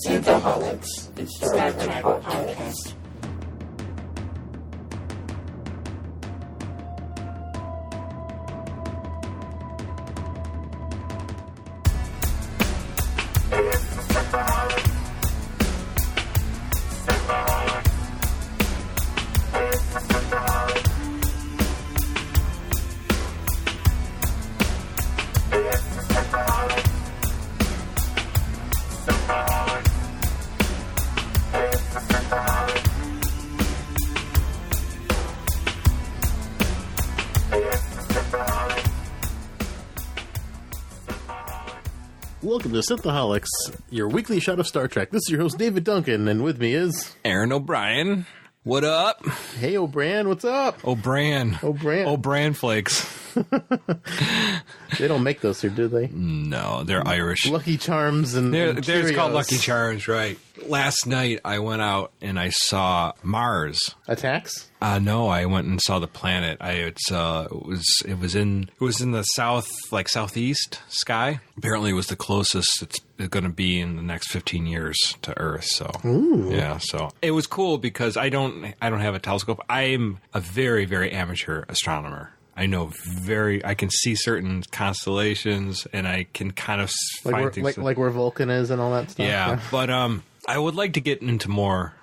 Synthaholics. It's the Red Tribal Podcast. Welcome to Synthaholics, your weekly shot of Star Trek. This is your host, David Duncan, and with me is... Aaron O'Brien. What up? Hey, O'Brien, what's up? O'Brien. O'Brien flakes. They don't make those here, do they? No, they're Irish. Lucky Charms and They're Cheerios. called Lucky Charms, right. Last night, I went out and I saw Mars. Attacks? No, I went and saw the planet. It was in the southeast sky. Apparently, it was the closest it's going to be in the next 15 years to Earth. So, yeah, so it was cool because I don't have a telescope. I'm a very, very amateur astronomer. I can see certain constellations, and I can kind of find things like where Vulcan is and all that stuff. Yeah, but I would like to get into more.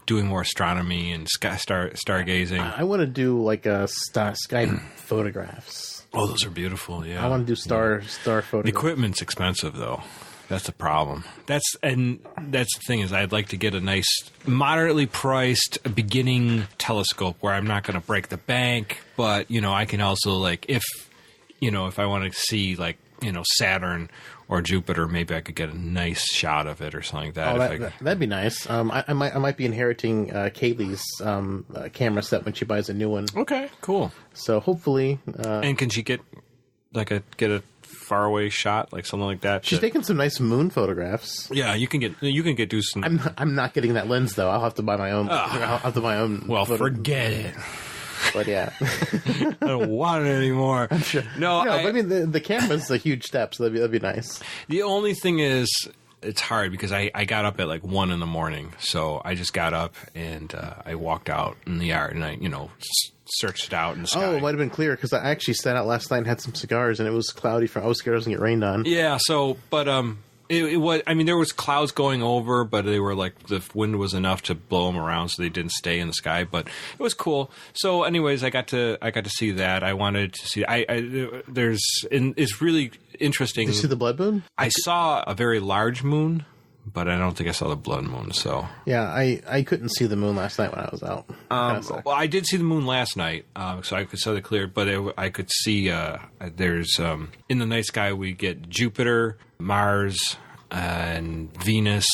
Doing more astronomy and stargazing. I want to do like sky photographs. Oh, those are beautiful. Yeah, I want to do star photographs. The equipment's expensive though. That's the problem. That's the thing is I'd like to get a nice, moderately priced beginning telescope where I'm not going to break the bank, but I can also if I want to see Saturn or Jupiter, maybe I could get a nice shot of it or something like that. That'd be nice. I might be inheriting Kaylee's camera set when she buys a new one. Okay, cool. So hopefully, and can she get a faraway shot, like something like that? She's taking some nice moon photographs. Yeah, you can do some. I'm not getting that lens though. I'll have to buy my own. I'll have to buy my own. Well, forget it. But yeah, I don't want it anymore. I'm sure. No, but I mean the camera's a huge step, so that'd be nice. The only thing is, it's hard because I got up at 1 a.m, so I just got up and I walked out in the yard and I searched it out in the sky. Oh, it might have been clear because I actually sat out last night and had some cigars and it was cloudy. I was scared I was going to get rained on. Yeah. So, but It was. I mean, there was clouds going over, but they were the wind was enough to blow them around, so they didn't stay in the sky. But it was cool. So, anyways, I got to see that. I wanted to see. It's really interesting. Did you see the blood moon? I saw a very large moon, but I don't think I saw the blood moon. So yeah, I couldn't see the moon last night when I was out. Well, I did see the moon last night, so I could see it clear. But I could see there's in the night sky we get Jupiter, Mars, and Venus,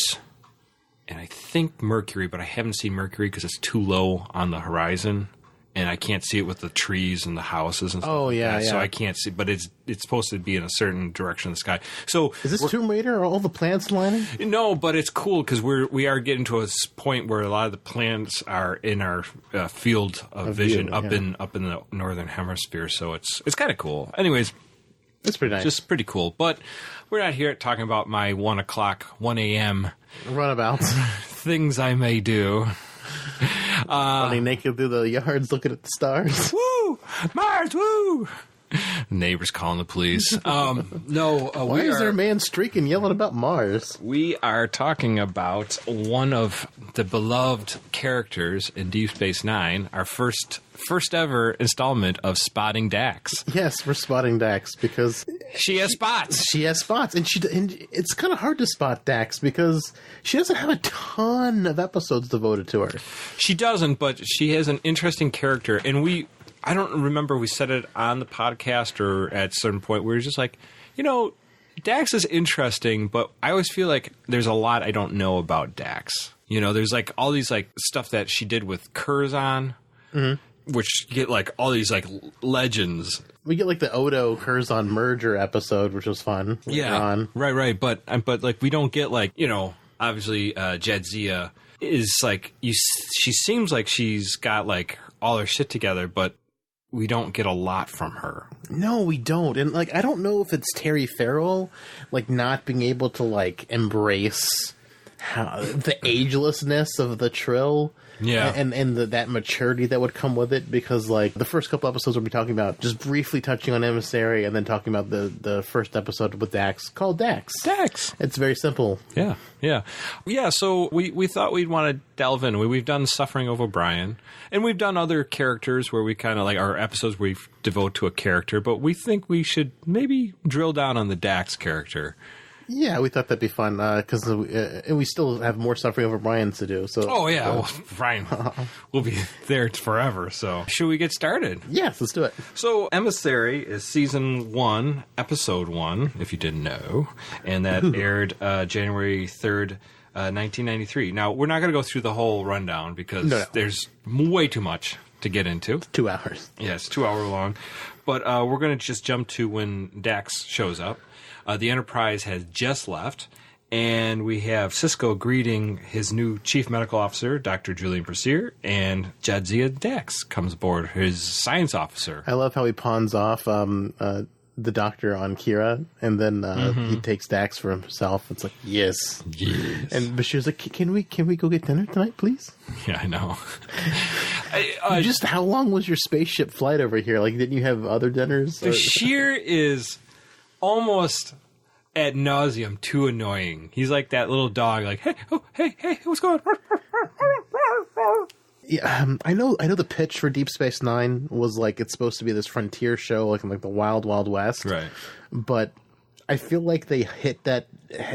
and I think Mercury, but I haven't seen Mercury because it's too low on the horizon, and I can't see it with the trees and the houses and stuff. Oh, yeah, So yeah. I can't see, but it's supposed to be in a certain direction of the sky. So is this Tomb Raider? Are all the plants lining? No, but it's cool because we are getting to a point where a lot of the plants are in our field of vision up in the northern hemisphere. So it's kind of cool. Anyways. It's pretty nice. Just pretty cool. But we're not here talking about my 1 a.m. runabouts. Things I may do. Running naked through the yards looking at the stars. Woo! Mars, woo! Neighbors calling the police. Why is there a man streaking yelling about Mars? We are talking about one of the beloved characters in Deep Space Nine, our first ever installment of Spotting Dax. Yes, we're spotting Dax because she has spots. She has spots, and it's kind of hard to spot Dax because she doesn't have a ton of episodes devoted to her. She doesn't, but she has an interesting character, and I don't remember we said it on the podcast or at a certain point where we were just like, Dax is interesting, but I always feel like there's a lot I don't know about Dax. There's all these stuff that she did with Curzon, which get all these legends. We get the Odo Curzon merger episode, which was fun. Yeah, right. But we don't get obviously Jadzia is she seems like she's got all her shit together, but we don't get a lot from her. No, we don't. And, like, I don't know if it's Terry Farrell, like, not being able to, like, embrace the agelessness of the Trill. Yeah. And that maturity that would come with it, because, like, the first couple episodes we'll be talking about, just briefly touching on Emissary, and then talking about the first episode with Dax, called Dax. Dax. It's very simple. Yeah. So we thought we'd want to delve in. We've done Suffering of O'Brien, and we've done other characters where we kind of, like, our episodes we devote to a character, but we think we should maybe drill down on the Dax character. Yeah, we thought that'd be fun, because and we still have more Suffering over Brian to do. So, well, Brian will be there forever. So, should we get started? Yes, let's do it. So, Emissary is season 1, episode 1, if you didn't know, and that aired January 3rd, 1993. Now, we're not going to go through the whole rundown because there's way too much to get into. 2 hours. Yeah, it's 2 hour long, but we're going to just jump to when Dax shows up. The Enterprise has just left, and we have Cisco greeting his new chief medical officer, Dr. Julian Brashear, and Jadzia Dax comes aboard, his science officer. I love how he pawns off the doctor on Kira, and then he takes Dax for himself. It's like, yes. And Bashir's like, can we go get dinner tonight, please? Yeah, I know. Just how long was your spaceship flight over here? Like, didn't you have other dinners? Bashir is almost ad nauseum too annoying. He's like that little dog, like, hey, what's going on? Yeah, I know the pitch for Deep Space Nine was like it's supposed to be this frontier show, like in like the Wild Wild West, right? But I feel like they hit that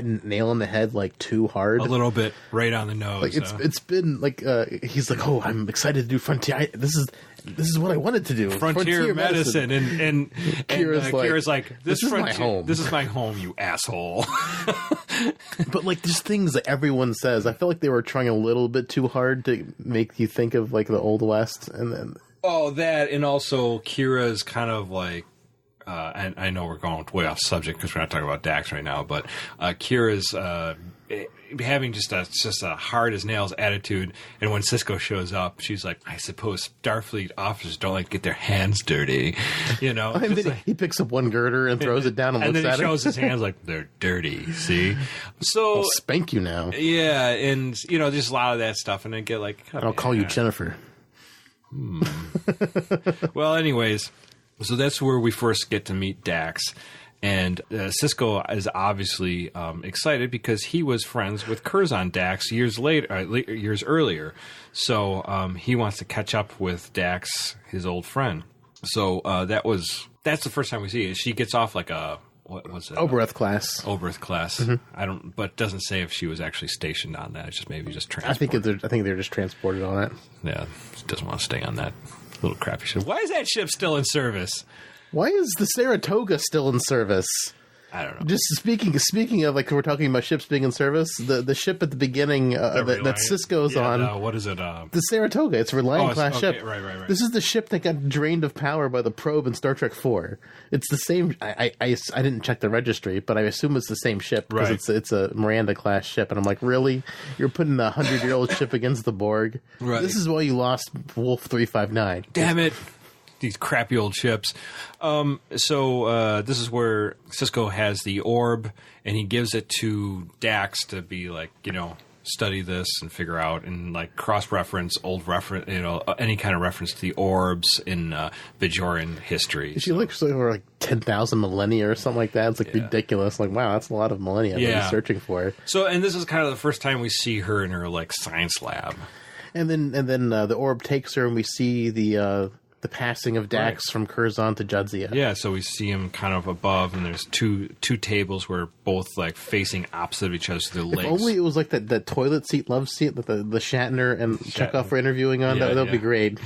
nail on the head like too hard, a little bit right on the nose. Like it's been like he's like, oh, I'm excited to do frontier. This is what I wanted to do. Frontier medicine. And Kira's like, this is my home. This is my home, you asshole. But like just things that everyone says, I feel like they were trying a little bit too hard to make you think of like the Old West, and then that, and also Kira's kind of like. And I know we're going way off subject because we're not talking about Dax right now, but Kira's having just a hard as nails attitude. And when Cisco shows up, she's like, "I suppose Starfleet officers don't like to get their hands dirty," you know. And then he picks up one girder and throws it down and looks at it. And then he shows his hands like they're dirty. See, so I'll spank you now. Yeah, and just a lot of that stuff, and I get like, I'll call you Jennifer. Well, anyways. So that's where we first get to meet Dax, and Cisco is obviously excited because he was friends with Curzon Dax years earlier. So he wants to catch up with Dax, his old friend. So that's the first time we see it. She gets off like a what was it? Oberth class. Oberth class. Mm-hmm. But it doesn't say if she was actually stationed on that. It's just maybe just transported. I think they're just transported on it. Yeah, she doesn't want to stay on that. Little crappy ship. Why is that ship still in service? Why is the Saratoga still in service? I don't know. Just speaking of, like, we're talking about ships being in service, the ship at the beginning that Cisco's on. What is it? The Saratoga. It's a Reliant class ship. Right. This is the ship that got drained of power by the probe in Star Trek 4. It's the same. I didn't check the registry, but I assume it's the same ship because it's a Miranda class ship. And I'm like, really? You're putting a 100-year-old ship against the Borg? Right. This is why you lost Wolf 359. Damn it. These crappy old ships. So this is where Cisco has the orb, and he gives it to Dax to be like, study this and figure out and like cross-reference old reference, any kind of reference to the orbs in Bajoran history. She looks like 10,000 millennia or something like that. It's like ridiculous. Like, wow, that's a lot of millennia to be searching for. So, and this is kind of the first time we see her in her like science lab. And then the orb takes her, and we see the passing of Dax from Curzon to Jadzia. Yeah, so we see him kind of above, and there's two tables where both like facing opposite of each other to their legs. If only it was like that toilet seat, love seat that the Shatner and Chekhov were interviewing on. That would be great.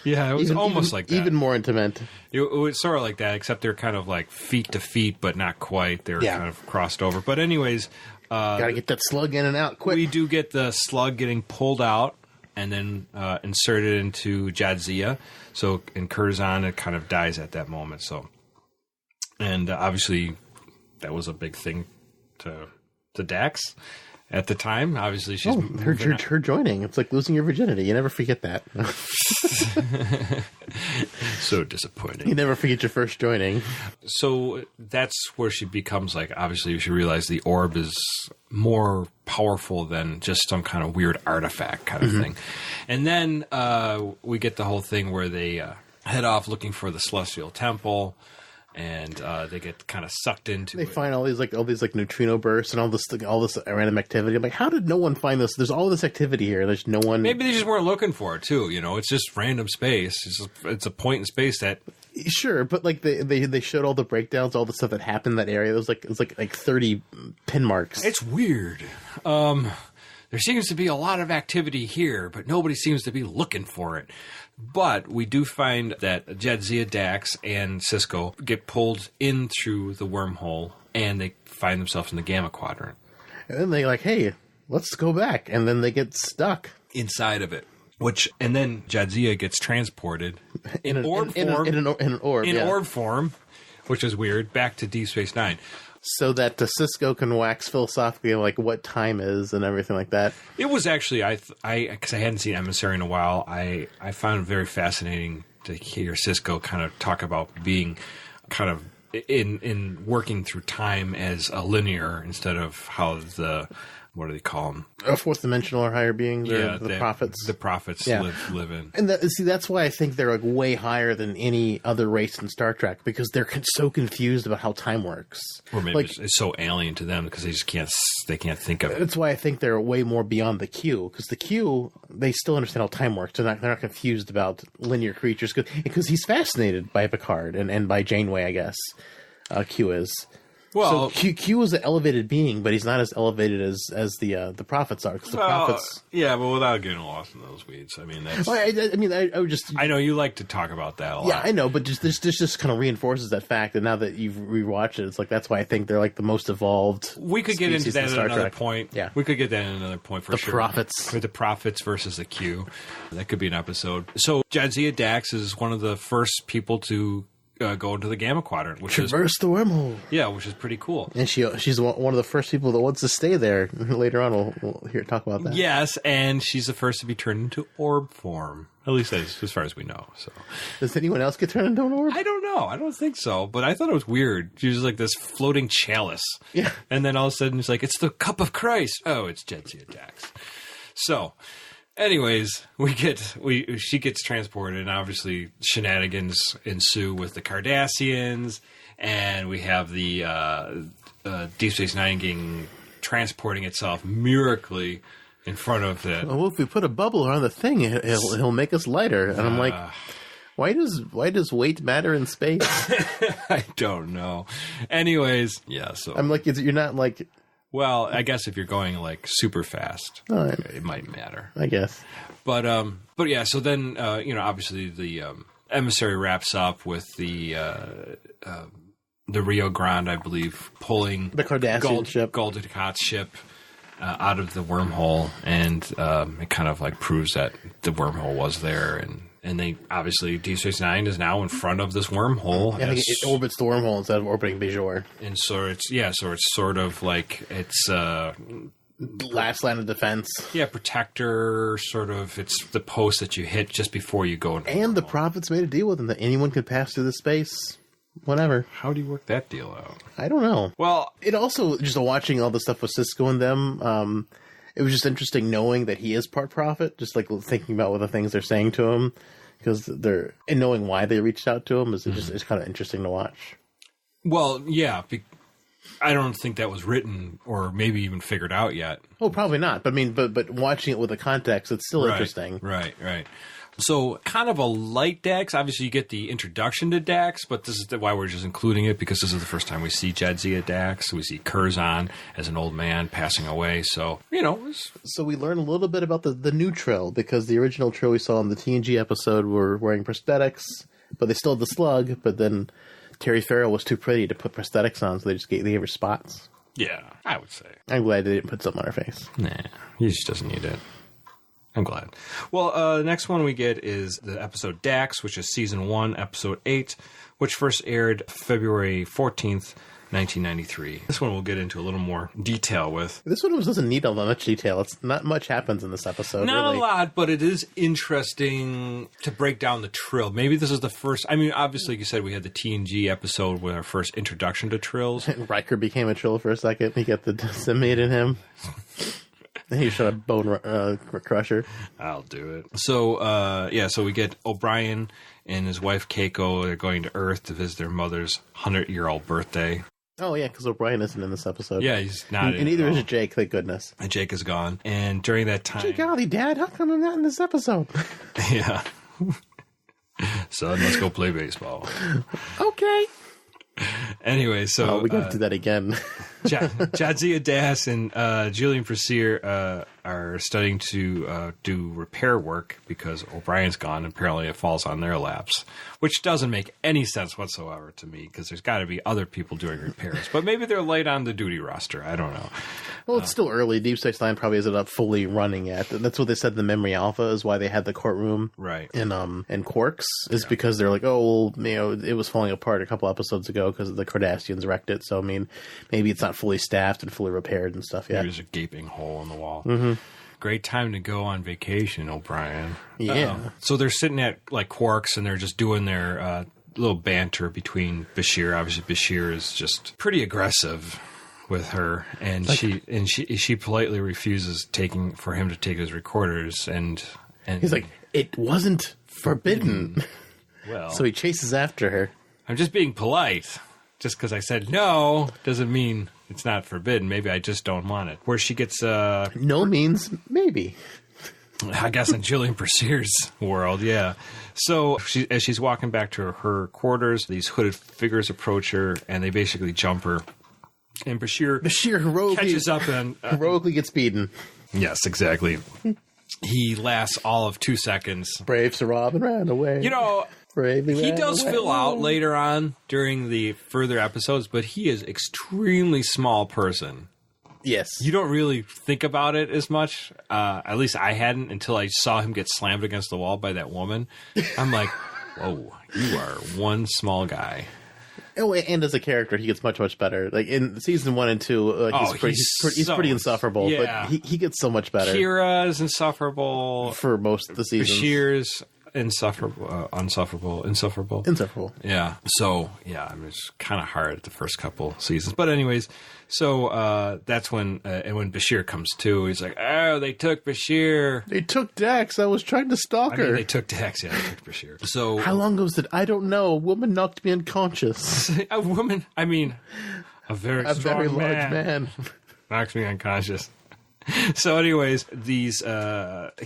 Yeah, it was almost like that. Even more intimate. It was sort of like that, except they're kind of like feet to feet, but not quite. They're kind of crossed over. But anyways... gotta get that slug in and out quick. We do get the slug getting pulled out and then inserted into Jadzia. So in Curzon, it kind of dies at that moment. So, and obviously, that was a big thing to Dax. at the time. Obviously, she's her joining. It's like losing your virginity. You never forget that. So disappointing. You never forget your first joining. So that's where she becomes like, obviously, she realizes the orb is more powerful than just some kind of weird artifact kind of thing. And then we get the whole thing where they head off looking for the Celestial Temple. And they get kind of sucked into it. They find all these neutrino bursts and all this random activity. I'm like, how did no one find this? There's all this activity here. There's no one. Maybe they just weren't looking for it too. It's just random space. It's a point in space that. Sure, but like they showed all the breakdowns, all the stuff that happened in that area. It was like 30 pin marks. It's weird. There seems to be a lot of activity here, but nobody seems to be looking for it. But we do find that Jadzia Dax and Cisco get pulled in through the wormhole, and they find themselves in the Gamma Quadrant. And then they're like, hey, let's go back. And then they get stuck. Inside of it. And then Jadzia gets transported in an orb form, which is weird, back to Deep Space Nine. So that Cisco can wax philosophically like what time is and everything like that. It was actually, because I hadn't seen Emissary in a while, I found it very fascinating to hear Cisco kind of talk about being kind of in working through time as a linear instead of how what do they call them? Fourth dimensional or higher beings, or the prophets. The prophets live in. And that's why I think they're like way higher than any other race in Star Trek, because they're so confused about how time works. Or maybe it's so alien to them because they just can't think of it. That's why I think they're way more beyond the Q, because the Q, they still understand how time works. They're not confused about linear creatures, because he's fascinated by Picard and by Janeway, I guess. Q is. Well, so Q is an elevated being, but he's not as elevated as the prophets are. The prophets, yeah, but without getting lost in those weeds, I mean, that's. Well, I would just. I know you like to talk about that a lot. Yeah, I know, but this just kind of reinforces that fact. And now that you've rewatched it, it's like that's why I think they're like the most evolved. We could get into that at another point. Yeah, we could get that at another point for sure. The prophets, with the prophets versus the Q, that could be an episode. So Jadzia Dax is one of the first people to go into the Gamma Quadrant, which traverse the wormhole. Yeah, which is pretty cool. And she's one of the first people that wants to stay there. Later on, we'll talk about that. Yes, and she's the first to be turned into orb form. At least as far as we know. So, does anyone else get turned into an orb? I don't know. I don't think so. But I thought it was weird. She was like this floating chalice. Yeah. And then all of a sudden, it's like, it's the cup of Christ. Oh, it's Jadzia Dax. So. Anyways, she gets transported, and obviously shenanigans ensue with the Cardassians, and we have the Deep Space Nine getting transporting itself miraculously in front of it. Well, if we put a bubble around the thing, he'll make us lighter. And I'm like, why does weight matter in space? I don't know. Anyways, yeah. So I'm like, you're not like. Well, I guess if you're going like super fast, it might matter. I guess. But yeah. So then, obviously the Emissary wraps up with the Rio Grande, I believe, pulling the Cardassian ship, Gul Dukat's ship, out of the wormhole, and it kind of like proves that the wormhole was there, and they obviously Deep Space Nine is now in front of this wormhole. Yeah, I think it orbits the wormhole instead of orbiting Bajor. And so it's sort of like it's last line of defense. Yeah, protector sort of. It's the post that you hit just before you go. And the prophets made a deal with them that anyone could pass through the space. Whatever. How do you work that deal out? I don't know. Well, it also just watching all the stuff with Cisco and them. It was just interesting knowing that he is part prophet, just like thinking about what the things they're saying to him, because and knowing why they reached out to him is it's kind of interesting to watch. Well, yeah, I don't think that was written or maybe even figured out yet. Oh, probably not. But I mean, but watching it with the context, it's still interesting. Right. So kind of a light Dax. Obviously, you get the introduction to Dax, but this is why we're just including it, because this is the first time we see Jadzia Dax. We see Curzon as an old man passing away. So, So we learn a little bit about the new Trill, because the original Trill we saw in the TNG episode were wearing prosthetics, but they still had the slug, but then Terry Farrell was too pretty to put prosthetics on, so they gave her spots. Yeah, I would say. I'm glad they didn't put something on her face. Nah, he just doesn't need it. I'm glad. Well, the next one we get is the episode Dax, which is Season 1, Episode 8, which first aired February 14th, 1993. This one we'll get into a little more detail with. This one doesn't need all that much detail. It's not much happens in this episode. Not really. a lot, but it is interesting to break down the Trill. Maybe this is the first. I mean, obviously, like you said, we had the TNG episode with our first introduction to Trills. Riker became a Trill for a second. He got the Symbiont in him. He shot a bone crusher. I'll do it. So, so we get O'Brien and his wife Keiko. They're going to Earth to visit their mother's 100-year-old birthday. Oh, yeah, because O'Brien isn't in this episode. Yeah, he's not. And neither is Jake, thank goodness. And Jake is gone. And during that time... Gee golly, Dad, how come I'm not in this episode? Yeah. Son, let's go play baseball. Okay. Anyway, so... we got to do that again. Jadzia Dax and Julian Frazier are studying to do repair work because O'Brien's gone. Apparently it falls on their laps, which doesn't make any sense whatsoever to me because there's got to be other people doing repairs. But maybe they're late on the duty roster. I don't know. Well, it's still early. Deep Space Nine probably isn't up fully running yet. That's what they said in the Memory Alpha is why they had the courtroom right in Quarks is because they're like, oh, well, it was falling apart a couple episodes ago because the Cardassians wrecked it. So, I mean, maybe it's not fully staffed and fully repaired and stuff yet. There's a gaping hole in the wall. Mm-hmm. Great time to go on vacation, O'Brien. Yeah. So they're sitting at like Quarks and they're just doing their little banter between Bashir. Obviously, Bashir is just pretty aggressive with her, and like, she politely refuses for him to take his recorders, and he's like, it wasn't forbidden. Well, so he chases after her. I'm just being polite. Just because I said no doesn't mean it's not forbidden. Maybe I just don't want it. Where she gets... no means maybe. I guess in Julian Pursuer's world, yeah. So as she's walking back to her quarters, these hooded figures approach her, and they basically jump her. And Bashir heroically catches up and... heroically gets beaten. Yes, exactly. He lasts all of 2 seconds. Brave Sir Robin ran away. You know... Bravely he does away. fill out later on during the further episodes, but he is extremely small person. Yes. You don't really think about it as much. At least I hadn't until I saw him get slammed against the wall by that woman. I'm like, whoa, you are one small guy. Oh, and as a character, he gets much, much better. Like in season 1 and 2, he's pretty insufferable, yeah. but he gets so much better. Kira is insufferable. For most of the seasons. Bashir's insufferable. Yeah. So, yeah, I mean, it's kind of hard at the first couple seasons. But anyways, so that's when Bashir comes to, he's like, oh, they took Bashir. They took Dax. I was trying to stalk her. They took Dax. Yeah, they took Bashir. So how long ago was it? I don't know. A woman knocked me unconscious. A woman? I mean, a very large man. Knocks me unconscious. So anyways, these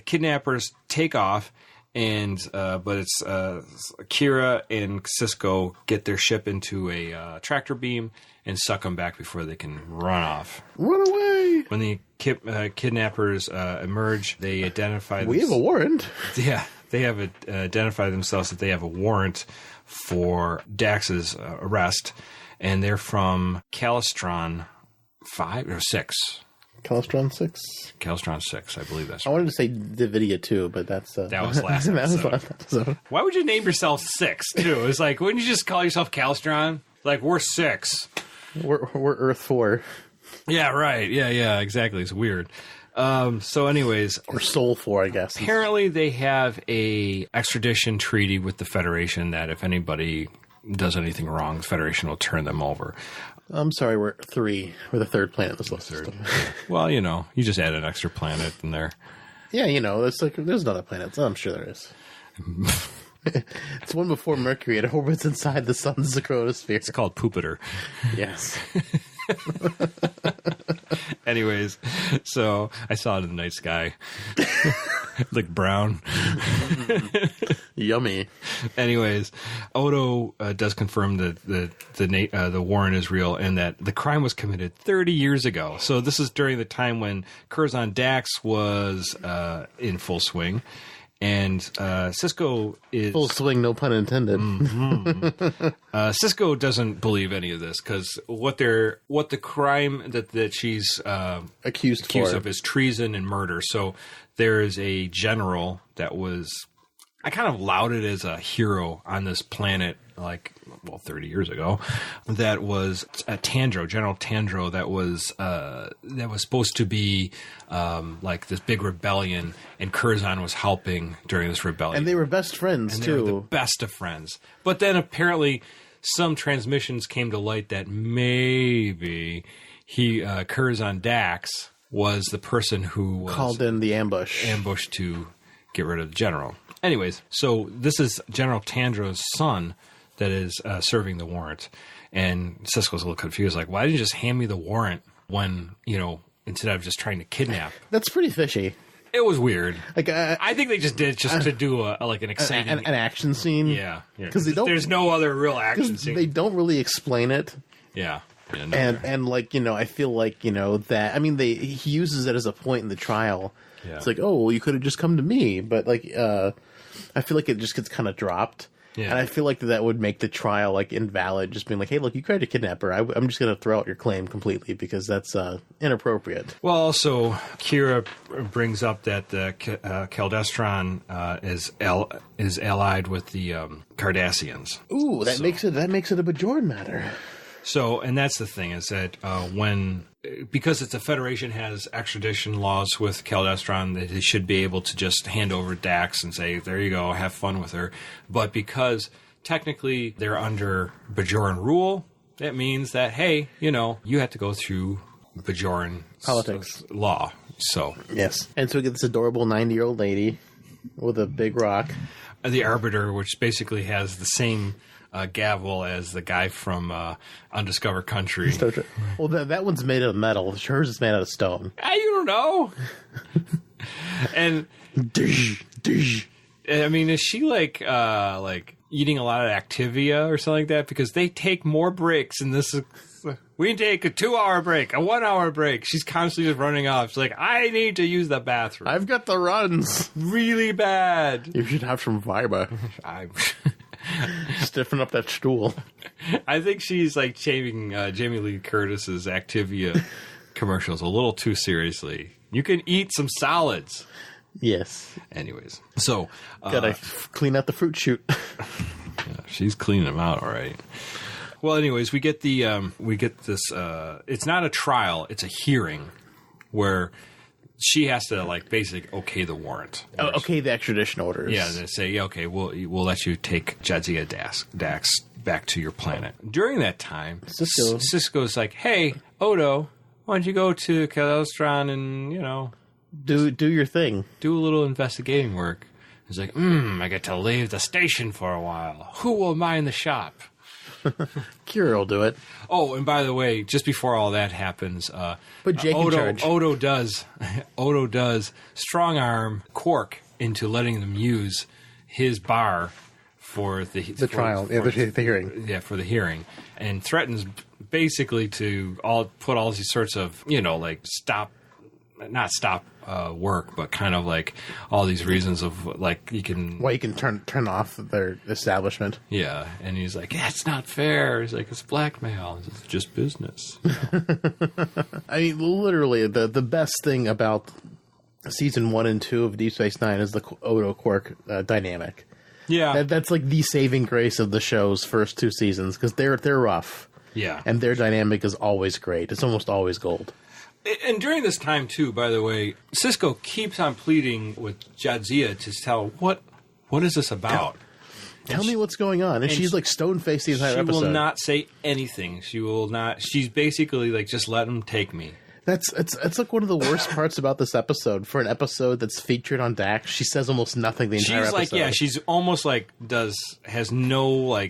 kidnappers take off. And but it's Kira and Sisko get their ship into a tractor beam and suck them back before they can run off. Run away! When the kidnappers emerge, they identify... We have a warrant. Yeah, they have identified themselves that they have a warrant for Dax's arrest, and they're from Calistron 5 or 6. Calistron 6? Calistron 6, I believe that's right. I wanted to say Dividia 2, but that was last episode. Why would you name yourself 6, too? It's like, wouldn't you just call yourself Calistron? Like, we're 6. We're Earth 4. Yeah, right. Yeah, exactly. It's weird. So anyways... Or Soul 4, I guess. Apparently they have a extradition treaty with the Federation that if anybody does anything wrong, the Federation will turn them over. I'm sorry, we're 3. We're the third planet in the solar system. Well, you just add an extra planet in there. Yeah, it's like there's another planet. I'm sure there is. It's one before Mercury. It orbits inside the sun's chromosphere. It's called Pupiter. Yes. Anyways, so I saw it in the night sky. Like brown. Yummy. Anyways, Odo does confirm that the warrant is real and that the crime was committed 30 years ago. So this is during the time when Curzon Dax was in full swing. And Sisko is... Full swing, no pun intended. Mm-hmm. Sisko doesn't believe any of this because what the crime that she's accused of is treason and murder. So there is a general that was I kind of lauded as a hero on this planet, 30 years ago. That was a General Tandro. That was supposed to be this big rebellion, and Curzon was helping during this rebellion. And they were best friends too. They were the best of friends. But then apparently, some transmissions came to light that maybe Curzon Dax was the person who was called in the ambush to get rid of the general. Anyways, so this is General Tandro's son that is serving the warrant. And Sisko's a little confused, like, why didn't you just hand me the warrant when, instead of just trying to kidnap? That's pretty fishy. It was weird. I think they just did it just to do an exciting... An action scene? Yeah. Because there's no other real action scene. They don't really explain it. Yeah. I feel like, that... I mean, he uses it as a point in the trial. Yeah. It's like, oh, well, you could have just come to me. But, I feel like it just gets kind of dropped. Yeah. And I feel like that would make the trial, invalid. Just being like, hey, look, you tried to kidnap her. I'm just going to throw out your claim completely because that's inappropriate. Well, also, Kira brings up that Caldestron is allied with the Cardassians. Ooh, that makes it a Bajoran matter. So, and that's the thing, is that because the Federation has extradition laws with Caldestron, that they should be able to just hand over Dax and say, there you go, have fun with her. But because technically they're under Bajoran rule, that means that, hey, you have to go through Bajoran politics law. So yes. And so we get this adorable 90-year-old lady with a big rock. The Arbiter, which basically has the same... gavel as the guy from Undiscovered Country. Well, that one's made out of metal. Hers is made out of stone. You don't know. And I mean, is she like eating a lot of Activia or something like that? Because they take more breaks, and this is. We take a 2-hour break, a 1-hour break. She's constantly just running off. She's like, I need to use the bathroom. I've got the runs. Really bad. You should have some Viba. Stiffen up that stool. I think she's taking Jamie Lee Curtis's Activia commercials a little too seriously. You can eat some solids. Yes. Anyways, so gotta clean out the fruit chute. Yeah, she's cleaning them out, all right. Well, anyways, we get this. It's not a trial; it's a hearing where she has to basically okay the warrant. Okay, the extradition orders. Yeah, they say, yeah, okay, we'll let you take Jadzia Dax back to your planet. During that time, Sisko's like, hey, Odo, why don't you go to Caldestron and do your thing, do a little investigating work. He's like, I get to leave the station for a while. Who will mind the shop? Kira will do it. Oh, and by the way, just before all that happens, put Jake in charge. Odo does strong arm Quark into letting them use his bar for the trial, the hearing. Yeah, for the hearing, and threatens basically to put all these sorts of not stop work, but kind of all these reasons of you can... Why you can turn off their establishment. Yeah, and he's like, it's not fair. He's like, it's blackmail. It's just business. I mean, literally, the best thing about season 1 and 2 of Deep Space Nine is the Odo Quark dynamic. Yeah. That's the saving grace of the show's first 2 seasons, because they're rough. Yeah. And their dynamic is always great. It's almost always gold. And during this time, too, by the way, Sisko keeps on pleading with Jadzia to tell, what is this about? Tell me what's going on. And she's stone-faced the entire episode. She will not say anything. She will not. She's basically just let him take me. It's one of the worst parts about this episode. For an episode that's featured on Dax, she says almost nothing the entire episode. She's almost has no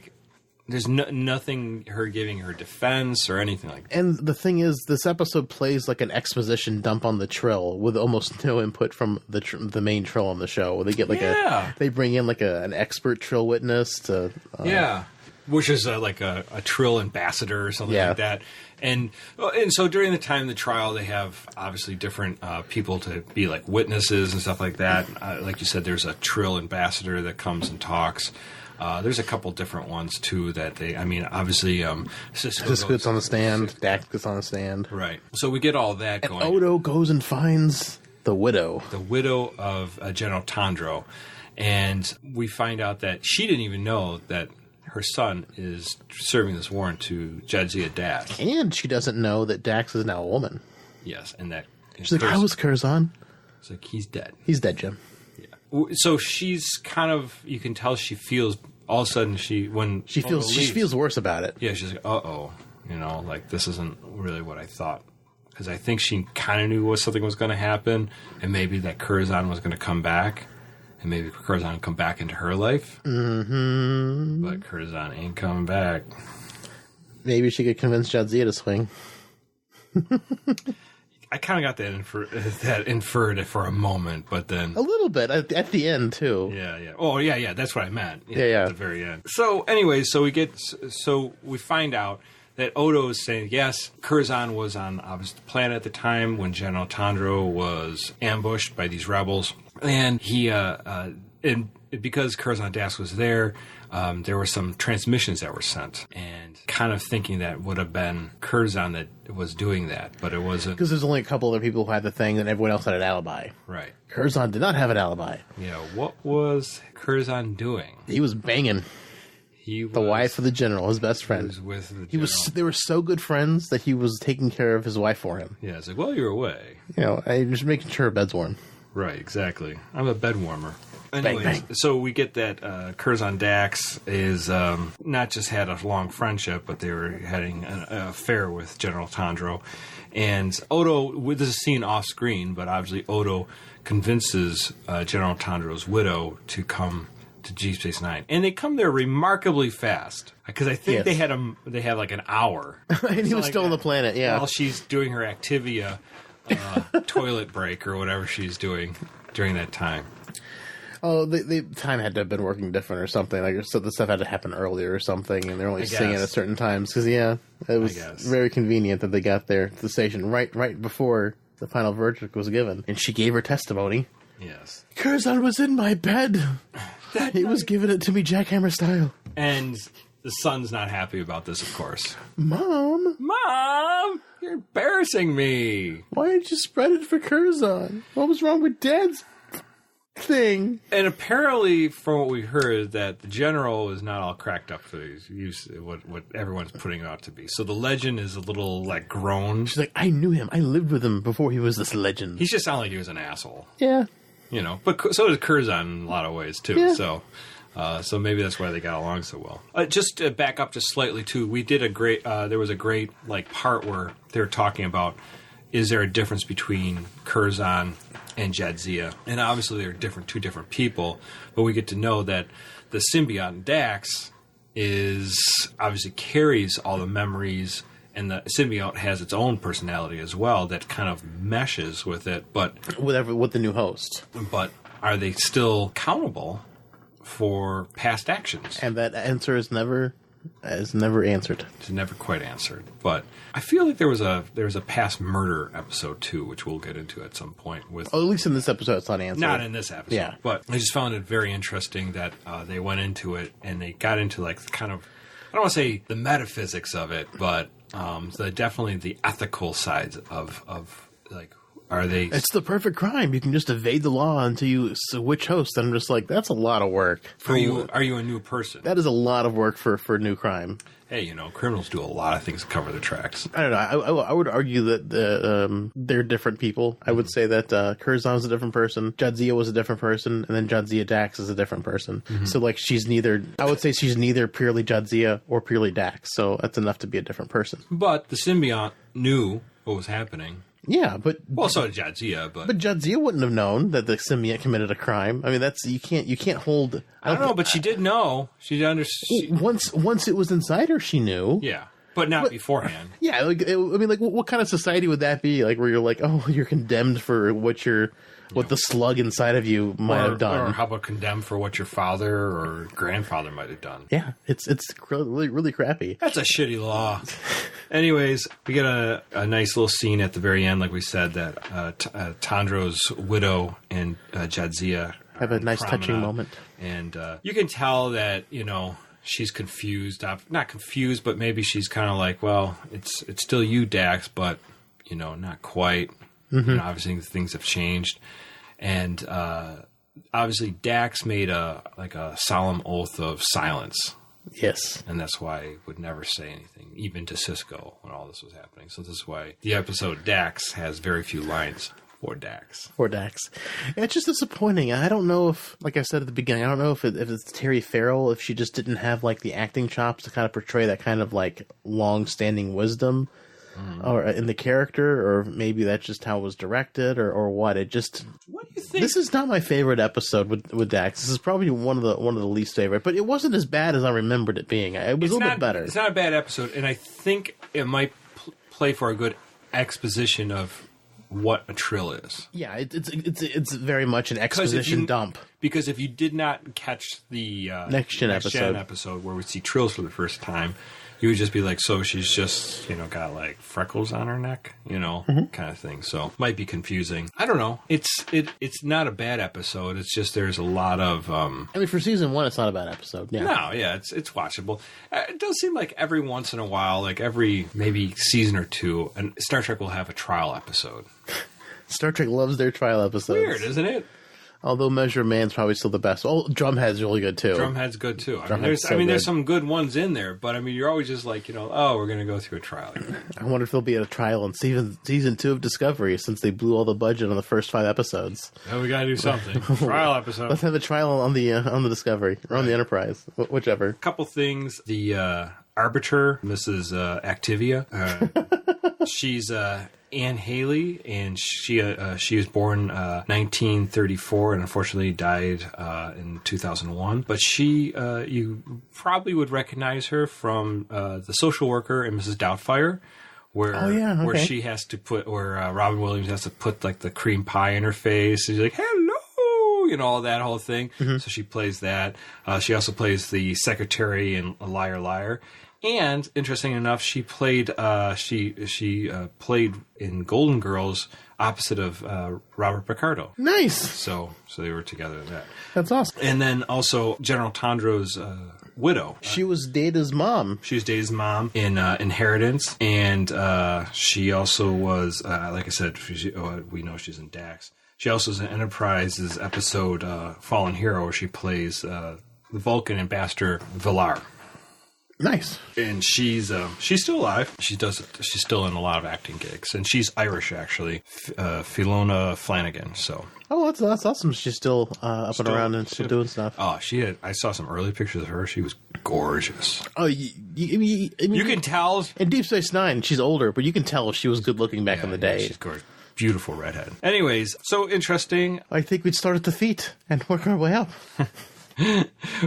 there's nothing her giving her defense or anything like that. And the thing is, this episode plays like an exposition dump on the Trill with almost no input from the main Trill on the show. Where they get they bring in an expert Trill witness to which is a Trill ambassador or something like that. And so during the time of the trial, they have obviously different people to be witnesses and stuff like that. Like you said, there's a Trill ambassador that comes and talks. There's a couple different ones, too, that obviously, Sisko gets on the stand, Dax gets on the stand. Right. So we get all that going. Odo goes and finds the widow. The widow of General Tandro. And we find out that she didn't even know that her son is serving this warrant to Jadzia Dax. And she doesn't know that Dax is now a woman. Yes, and that... She's like, how was Curzon? It's like, he's dead. He's dead, Jim. Yeah. So she's kind of... You can tell she feels... All of a sudden, she feels worse about it. Yeah, she's like, uh-oh. You know, like, this isn't really what I thought. Because I think she kind of knew something was going to happen, and maybe that Curzon was going to come back, and maybe Curzon would come back into her life. Mm-hmm. But Curzon ain't coming back. Maybe she could convince Jadzia to swing. I kind of got that inferred for a moment, but then... A little bit, at the end, too. Yeah. Oh, yeah, that's what I meant. Yeah. At the very end. So, anyways, we find out that Odo is saying, yes, Curzon was on obviously the planet at the time when General Tandro was ambushed by these rebels. And he, and because Curzon Dax was there were some transmissions that were sent. And kind of thinking that would have been Curzon that was doing that, but it wasn't. Because there's only a couple other people who had the thing, and everyone else had an alibi. Right. Curzon did not have an alibi. Yeah, what was Curzon doing? He was banging. The wife of the general, his best friend. He was with the general. They were so good friends that he was taking care of his wife for him. Yeah, it's like, well, you're away. You know, I'm just making sure her bed's warm. Right, exactly. I'm a bed warmer. Anyways, bang, bang. So we get that Curzon Dax is not just had a long friendship, but they were having an affair with General Tandro. And Odo, this is seen off screen, but obviously Odo convinces General Tandro's widow to come to Deep Space Nine, and they come there remarkably fast because I think they had like an hour, and he was still on the planet. Yeah, while she's doing her Activia toilet break or whatever she's doing during that time. Oh, the time had to have been working different or something. Like, so the stuff had to happen earlier or something, and they're only singing at certain times. Because it was very convenient that they got there to the station right before the final verdict was given, and she gave her testimony. Yes, Curzon was in my bed. He was giving it to me jackhammer style. And the son's not happy about this, of course. Mom, you're embarrassing me. Why did you spread it for Curzon? What was wrong with Dad's thing? And apparently, from what we heard, that the general is not all cracked up for these what everyone's putting out to be. So the legend is a little like grown. She's like, I knew him. I lived with him before he was this legend. He just sounded like he was an asshole. Yeah. You know, but so does Curzon in a lot of ways too. Yeah. So maybe that's why they got along so well. Just to back up just slightly too, we did a great. There was a great like part where they were talking about is there a difference between Curzon and Jadzia, and obviously they're two different people. But we get to know that the Symbiont Dax is obviously carries all the memories. And the Symbiont has its own personality as well that kind of meshes with it, but with the new host. But are they still accountable for past actions? And that answer is never answered. It's never quite answered. But I feel like there was a past murder episode too, which we'll get into at some point. With at least in this episode, it's not answered. Not in this episode. Yeah. But I just found it very interesting that they went into it and they got into like kind of, I don't want to say the metaphysics of it, but definitely the ethical sides of like, are they... It's the perfect crime. You can just evade the law until you switch hosts. And I'm just like, that's a lot of work. Are you a new person? That is a lot of work for new crime. Hey, criminals do a lot of things to cover their tracks. I don't know. I would argue that they're different people. I would say that Curzon is a different person. Jadzia was a different person. And then Jadzia Dax is a different person. Mm-hmm. So, like, I would say she's neither purely Jadzia or purely Dax. So that's enough to be a different person. But the Symbiont knew what was happening. Yeah, but... Well, so did Jadzia, but... But Jadzia wouldn't have known that the Symbiont committed a crime. I mean, that's... You can't hold... I don't know, but she did know. She understood... Once it was inside her, she knew. Yeah, but not beforehand. Yeah, like, what kind of society would that be? Like, where you're like, oh, you're condemned for what the slug inside of you might have done. Or how about condemned for what your father or grandfather might have done? Yeah, it's really, really crappy. That's a shitty law. Anyways, we get a nice little scene at the very end, like we said, that Tandro's widow and Jadzia have a nice touching moment. And you can tell that, she's confused. Not confused, but maybe she's kind of like, well, it's still you, Dax, but, not quite. Mm-hmm. Obviously things have changed. And obviously Dax made a solemn oath of silence. Yes. And that's why he would never say anything, even to Cisco when all this was happening. So this is why the episode Dax has very few lines for Dax. And it's just disappointing. I don't know if, like I said at the beginning, I don't know if it's Terry Farrell, if she just didn't have like the acting chops to kind of portray that kind of like long-standing wisdom or in the character, or maybe that's just how it was directed, or what. It just... What do you think? This is not my favorite episode with Dax. This is probably one of the least favorite, but it wasn't as bad as I remembered it being. It was a little bit better. It's not a bad episode, and I think it might play for a good exposition of what a trill is. Yeah, it's very much an exposition dump. Because if you did not catch the Next Gen episode where we see trills for the first time, you would just be like, so she's just, got like freckles on her neck, kind of thing. So might be confusing. I don't know. It's not a bad episode. It's just there's a lot of... I mean, for season 1, it's not a bad episode. Yeah. No, yeah, it's watchable. It does seem like every once in a while, like every maybe season or two, and Star Trek will have a trial episode. Star Trek loves their trial episodes. Weird, isn't it? Although Measure of Man's probably still the best. Oh, Drumhead's really good too. Drumhead's good too. There's some good ones in there, but I mean, you're always just like, we're going to go through a trial again. I wonder if there'll be a trial in season 2 of Discovery, since they blew all the budget on the first 5 episodes. Yeah, we got to do something. Trial episode. Let's have a trial on the Discovery or on the Enterprise, whichever. Couple things. The arbiter, Mrs. Activia. She's Anne Haley, and she was born 1934 and unfortunately died in 2001. But she, you probably would recognize her from The Social Worker and Mrs. Doubtfire, where she has to put, where Robin Williams has to put like the cream pie in her face. She's like, hello, all that whole thing. Mm-hmm. So she plays that. She also plays the secretary in Liar Liar. And interesting enough, she played played in Golden Girls opposite of Robert Picardo. Nice. So they were together in that. That's awesome. And then also General Tondro's widow. She was Data's mom. She was Data's mom in Inheritance, and she also was, like I said, we know she's in Dax. She also is in Enterprise's episode Fallen Hero, where she plays the Vulcan ambassador Villar. Nice. And she's still alive. She's still in a lot of acting gigs, and she's Irish actually. Filona Flanagan. So. Oh, that's awesome. She's still up and around and still doing stuff. Oh, I saw some early pictures of her. She was gorgeous. Oh, you can tell. In Deep Space Nine, she's older, but you can tell she was good looking back in the day. Yeah, she's gorgeous. Beautiful redhead. Anyways, so interesting. I think we'd start at the feet and work our way up.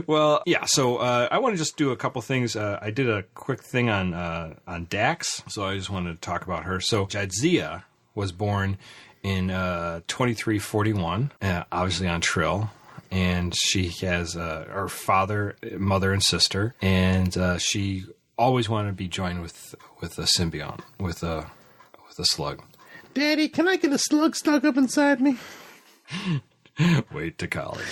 Well, yeah, so I want to just do a couple things. I did a quick thing on Dax, so I just wanted to talk about her. So Jadzia was born in 2341, obviously on Trill, and she has her father, mother, and sister, and she always wanted to be joined with a symbiont, with a slug. Daddy, can I get a slug stuck up inside me? Wait to college.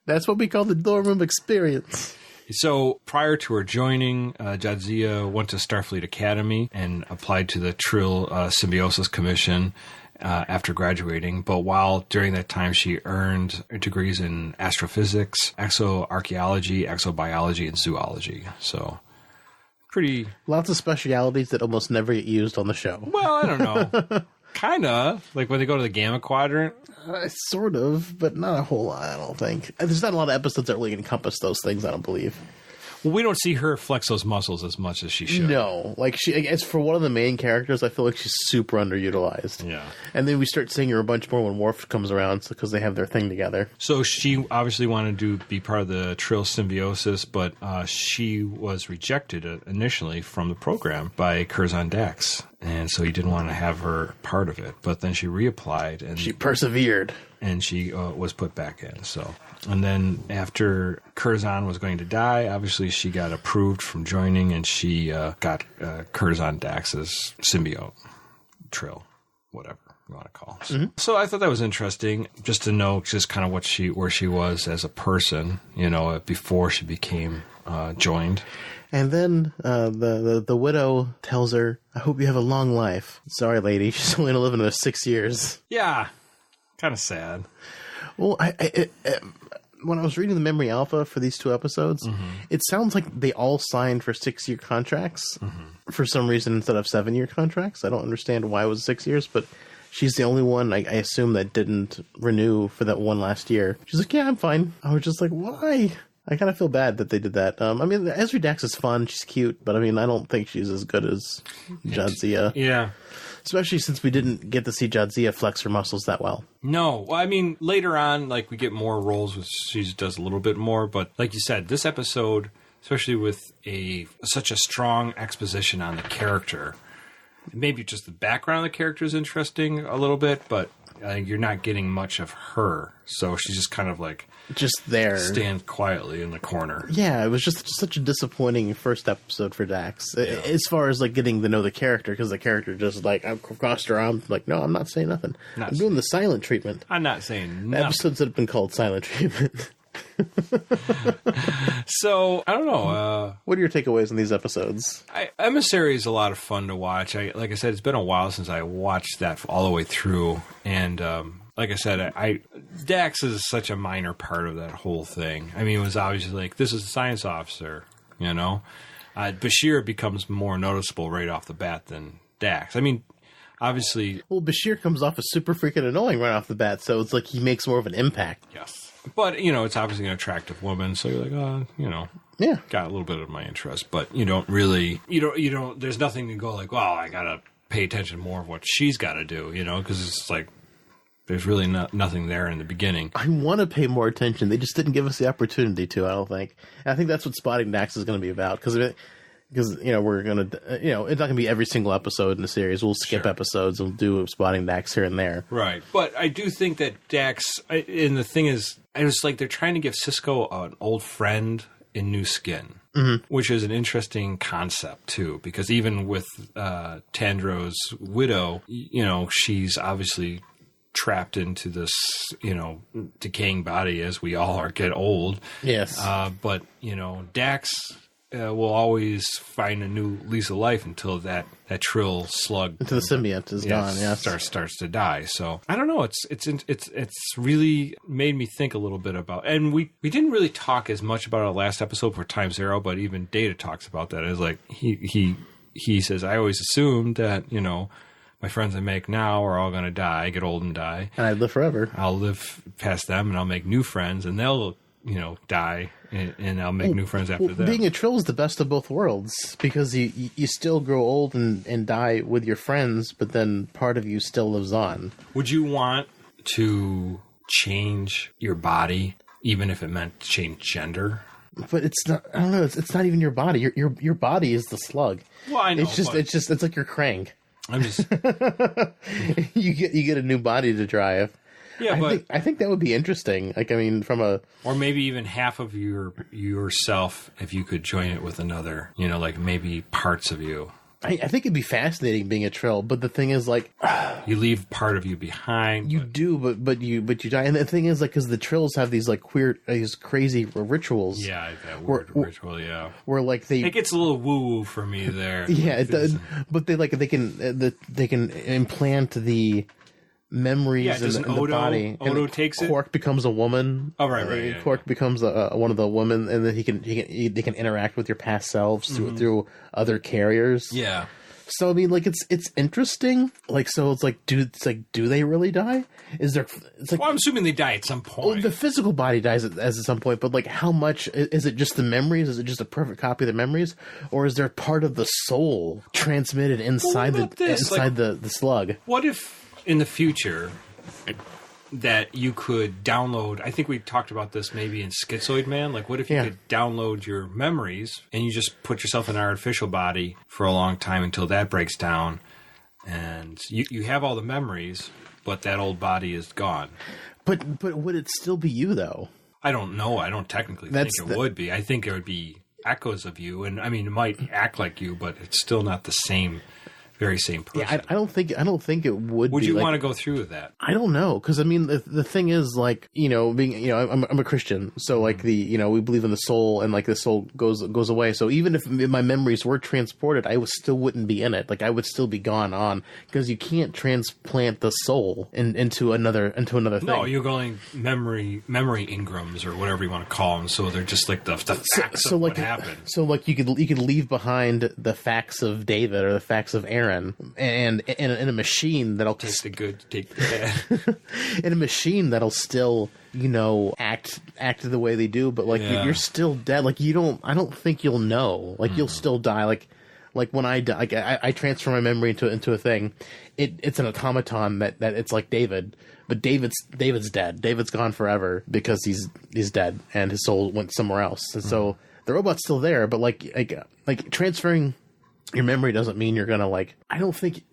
That's what we call the dorm room experience. So prior to her joining, Jadzia went to Starfleet Academy and applied to the Trill Symbiosis Commission after graduating. But during that time, she earned degrees in astrophysics, exoarchaeology, exobiology, and zoology. So pretty... Lots of specialities that almost never get used on the show. Well, I don't know. Kind of. Like when they go to the Gamma Quadrant. Sort of, but not a whole lot, I don't think. There's not a lot of episodes that really encompass those things, I don't believe. Well, we don't see her flex those muscles as much as she should. No. Like, as for one of the main characters, I feel like she's super underutilized. Yeah. And then we start seeing her a bunch more when Worf comes around because they have their thing together. So she obviously wanted to be part of the Trill symbiosis, but she was rejected initially from the program by Curzon Dax. And so he didn't want to have her part of it. But then she reapplied. And she persevered. And she was put back in. So, and then after Curzon was going to die, obviously she got approved from joining, and she got Curzon Dax's symbiote, Trill, whatever you want to call it. Mm-hmm. So I thought that was interesting, just to know just kind of where she was as a person, before she became joined. And then the widow tells her, I hope you have a long life. Sorry, lady. She's only going to live another 6 years. Yeah. Kind of sad. Well, when I was reading the memory alpha for these 2 episodes, it sounds like they all signed for 6-year contracts for some reason instead of 7-year contracts. I don't understand why it was 6 years, but she's the only one, I assume, that didn't renew for that one last year. She's like, yeah, I'm fine. I was just like, why? I kind of feel bad that they did that. I mean, Emissary Dax is fun. She's cute, but I mean, I don't think she's as good as Jadzia. Yeah. Especially since we didn't get to see Jadzia flex her muscles that well. No. Well, I mean, later on, like, we get more roles where she does a little bit more. But like you said, this episode, especially with such a strong exposition on the character, maybe just the background of the character is interesting a little bit, but you're not getting much of her. So she's just kind of like... just there. Stand quietly in the corner. Yeah, it was just such a disappointing first episode for Dax. Yeah. As far as, like, getting to know the character, because the character just, like, I crossed her arm, like, no, I'm not saying nothing. I'm doing the silent treatment. I'm not saying nothing. Episodes that have been called silent treatment. So, I don't know. What are your takeaways on these episodes? Emissary is a lot of fun to watch. Like I said, it's been a while since I watched that all the way through. And like I said, Dax is such a minor part of that whole thing. I mean, it was obviously like, this is a science officer, you know? Bashir becomes more noticeable right off the bat than Dax. I mean, obviously... Well, Bashir comes off as super freaking annoying right off the bat, so it's like he makes more of an impact. Yes. But, you know, it's obviously an attractive woman, so you're like, oh, you know, yeah, got a little bit of my interest. But you don't really, you don't, there's nothing to go like, well, I got to pay attention more of what she's got to do, you know, because it's like, there's really nothing there in the beginning. I want to pay more attention. They just didn't give us the opportunity to, I don't think. And I think that's what Spotting Dax is going to be about, because you know, we're going to, you know, it's not going to be every single episode in the series. We'll skip episodes and do Spotting Dax here and there. Right. But I do think that Dax, and the thing is, it was like they're trying to give Cisco an old friend in new skin, which is an interesting concept, too, because even with Tandro's widow, you know, she's obviously trapped into this, you know, decaying body as we all get old. Yes. But, you know, Dax... will always find a new lease of life until that Trill slug until the Symbiont is gone. Yeah, starts to die. So I don't know. It's really made me think a little bit about. And we didn't really talk as much about our last episode for Time Zero, but even Data talks about that. It's like he says, I always assumed that, you know, my friends I make now are all going to die, get old and die, and I live forever. I'll live past them, and I'll make new friends, and they'll, you know, die, and I'll make new friends after that. Being a Trill is the best of both worlds, because you still grow old and die with your friends, but then part of you still lives on. Would you want to change your body, even if it meant to change gender? But it's not. I don't know. It's not even your body. Your body is the slug. Well, I know. It's like your crank. I'm just. you get a new body to drive. Yeah, I think that would be interesting. Like, I mean, or maybe even half of yourself, if you could join it with another, you know, like maybe parts of you. I think it'd be fascinating being a Trill, but the thing is, like, you leave part of you behind. You do, but you die. And the thing is, like, because the Trills have these like these crazy rituals. Yeah, that weird ritual. Yeah, where like it gets a little woo woo for me there. Yeah, it does. But they can implant the memories in the body. Odo takes it. Quark becomes a woman. Oh, right. Quark becomes one of the women, and then they can interact with your past selves through other carriers. Yeah. So I mean, like it's interesting. Like, so it's like, do they really die? Is there? It's like, well, I'm assuming they die at some point. Well, the physical body dies at some point, but like, how much is it? Just the memories? Is it just a perfect copy of the memories, or is there part of the soul transmitted inside the slug? What if in the future that you could download, I think we talked about this maybe in Schizoid Man, like what if you could download your memories and you just put yourself in an artificial body for a long time until that breaks down and you have all the memories, but that old body is gone. But would it still be you though? I don't know. I don't technically think it would be. I think it would be echoes of you, and I mean it might act like you, but it's still not the same very same person. Yeah, I don't think it would. Would be you like, want to go through with that? I don't know, because I mean the thing is, like, being I'm a Christian, so like we believe in the soul, and like the soul goes away. So even if my memories were transported, I still wouldn't be in it. Like I would still be gone on, because you can't transplant the soul into another thing. No, you're going memory engrams or whatever you want to call them. So they're just like the facts of what happened. So like you could leave behind the facts of David or the facts of Aaron, and in a machine that'll take the good, take the bad. In a machine that'll still act the way they do, but like you're still dead. Like I don't think you'll know. Like you'll still die. Like when I die, like I transfer my memory into a thing. It's an automaton that it's like David, but David's dead. David's gone forever because he's dead and his soul went somewhere else. And so the robot's still there, but like transferring your memory doesn't mean you're gonna I don't think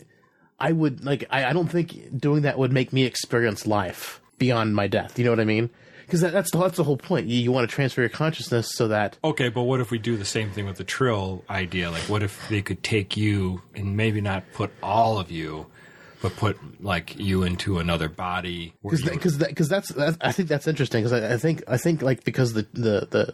I would I don't think doing that would make me experience life beyond my death. You know what I mean? Because that's the whole point. You want to transfer your consciousness so that... Okay, but what if we do the same thing with the Trill idea? Like, what if they could take you and maybe not put all of you, but put you into another body? Because that's I think that's interesting. Because I think because the